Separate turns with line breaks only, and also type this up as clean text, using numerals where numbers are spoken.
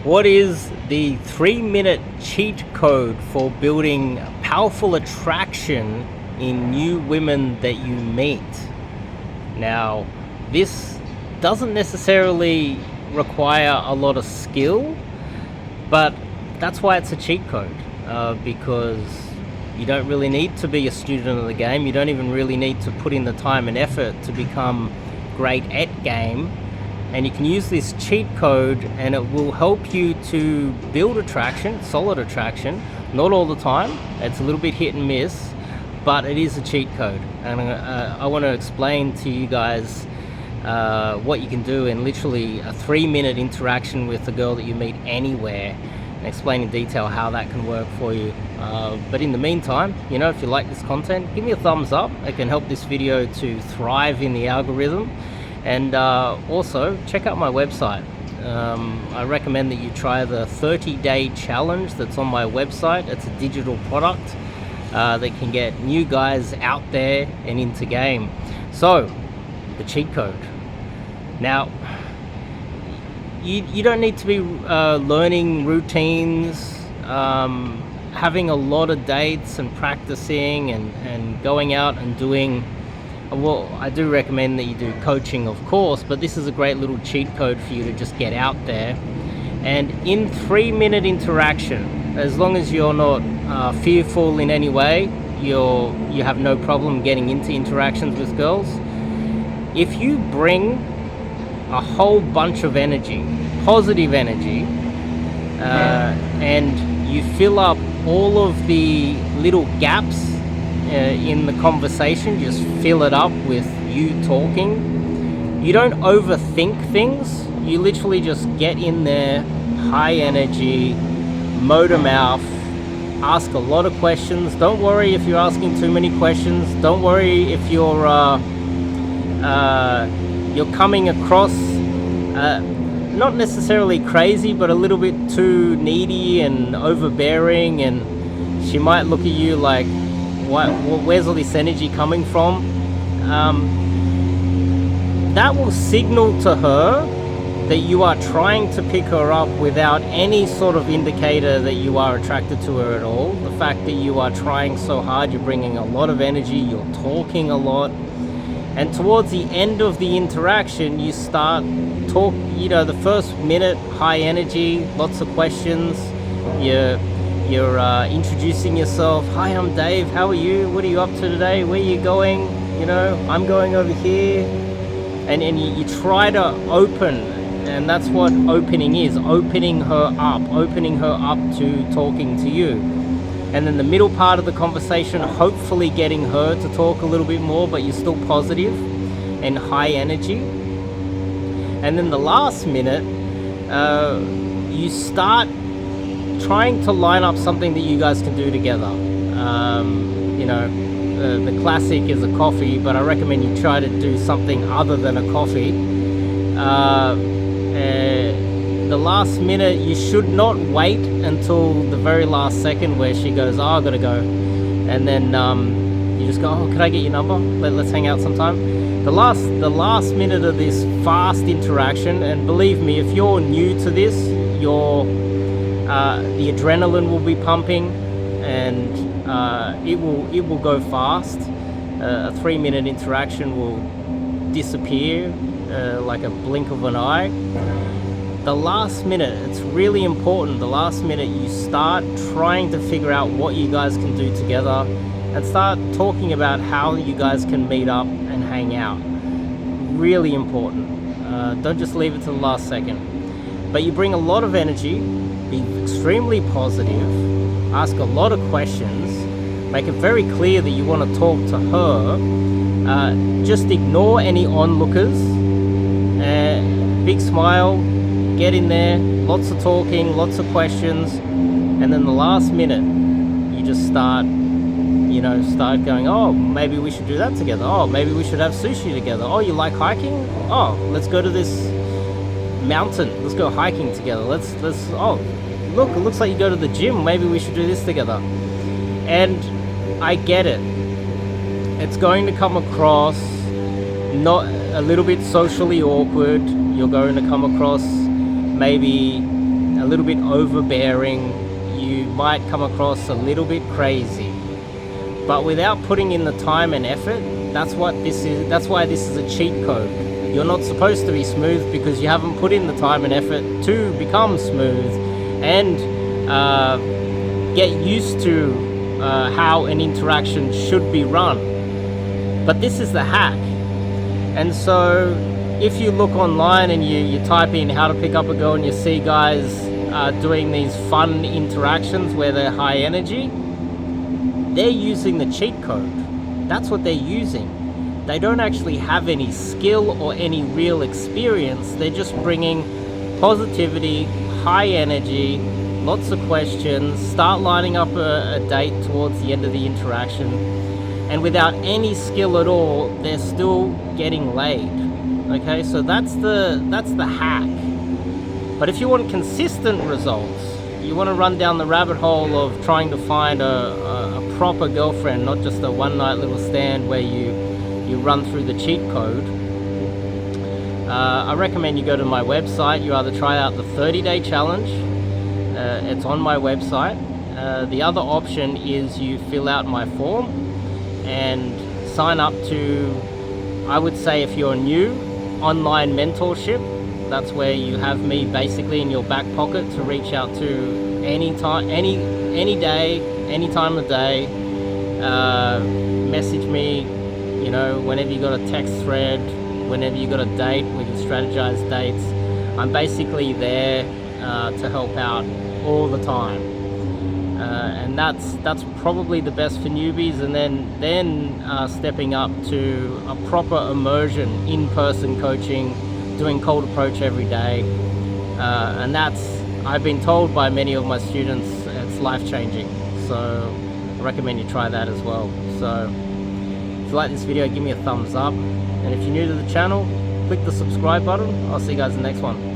What is the 3-minute cheat code for building powerful attraction in new women that you meet? Now, this doesn't necessarily require a lot of skill, but that's why it's a cheat code, because you don't really need to be a student of the game. You don't even really need to put in the time and effort to become great at game. And you can use this cheat code and it will help you to build attraction, solid attraction. Not all the time, it's a little bit hit and miss, but it is a cheat code. And I want to explain to you guys what you can do in literally a 3-minute interaction with a girl that you meet anywhere, and explain in detail how that can work for you. But in the meantime, if you like this content, give me a thumbs up. It can help this video to thrive in the algorithm. And also check out my website. I recommend that you try the 30-day challenge that's on my website. It's a digital product that can get new guys out there and into game. So, the cheat code. Now, you don't need to be learning routines, having a lot of dates and practicing and going out and doing. Well, I do recommend that you do coaching, of course, but this is a great little cheat code for you to just get out there. And in 3-minute interaction, as long as you're not fearful in any way, you have no problem getting into interactions with girls. If you bring a whole bunch of energy, positive energy, and you fill up all of the little gaps in the conversation, just fill it up with you talking. You don't overthink things. You literally just get in there, high energy, motor mouth, ask a lot of questions. Don't worry if you're asking too many questions. Don't worry if you're coming across not necessarily crazy, but a little bit too needy and overbearing, and she might look at you like, where's all this energy coming from? That will signal to her that you are trying to pick her up without any sort of indicator that you are attracted to her at all. The fact that you are trying so hard, you're bringing a lot of energy, you're talking a lot, and towards the end of the interaction, you start the first minute, high energy, lots of questions. You're introducing yourself. Hi, I'm Dave. How are you? What are you up to today? Where are you going? I'm going over here. And you try to open, and that's what opening is, opening her up to talking to you. And then the middle part of the conversation, hopefully getting her to talk a little bit more, but you're still positive and high energy. And then the last minute, you start trying to line up something that you guys can do together. The classic is a coffee, but I recommend you try to do something other than a coffee. The last minute, you should not wait until the very last second where she goes, I've got to go. And then you just go, can I get your number? Let's hang out sometime. The last minute of this fast interaction, and believe me, if you're new to this, the adrenaline will be pumping, and it will go fast. A 3-minute interaction will disappear like a blink of an eye. The last minute, it's really important. The last minute, you start trying to figure out what you guys can do together, and start talking about how you guys can meet up and hang out. Really important. Don't just leave it to the last second. But you bring a lot of energy, be extremely positive, ask a lot of questions, make it very clear that you want to talk to her. Just ignore any onlookers. Big smile, get in there, lots of talking, lots of questions, and then the last minute, you just start going, oh, maybe we should do that together. Oh, maybe we should have sushi together. Oh, you like hiking? Oh, let's go to this mountain. Let's go hiking together. Oh, look, it looks like you go to the gym. Maybe we should do this together. And I get it. It's going to come across not a little bit socially awkward. You're going to come across maybe a little bit overbearing, you might come across a little bit crazy. But without putting in the time and effort, that's why this is a cheat code. You're not supposed to be smooth because you haven't put in the time and effort to become smooth and get used to how an interaction should be run. But this is the hack. And so if you look online and you type in how to pick up a girl and you see guys doing these fun interactions where they're high energy, they're using the cheat code. That's what they're using. They don't actually have any skill or any real experience. They're just bringing positivity, high energy, lots of questions, start lining up a date towards the end of the interaction, and without any skill at all, they're still getting laid. Okay, so that's the hack. But if you want consistent results, you want to run down the rabbit hole of trying to find a proper girlfriend, not just a one-night little stand where you run through the cheat code, I recommend you go to my website. You either try out the 30-day challenge, it's on my website. The other option is you fill out my form and sign up to, I would say if you're new, online mentorship. That's where you have me basically in your back pocket to reach out to any time, any day, any time of day. Message me, you know, whenever you got a text thread, whenever you got a date, we can strategize dates. I'm basically there to help out all the time, and that's probably the best for newbies. And then stepping up to a proper immersion, in-person coaching, doing cold approach every day, and I've been told by many of my students it's life-changing. So I recommend you try that as well. So if you like this video, give me a thumbs up, and if you're new to the channel, click the subscribe button. I'll see you guys in the next one.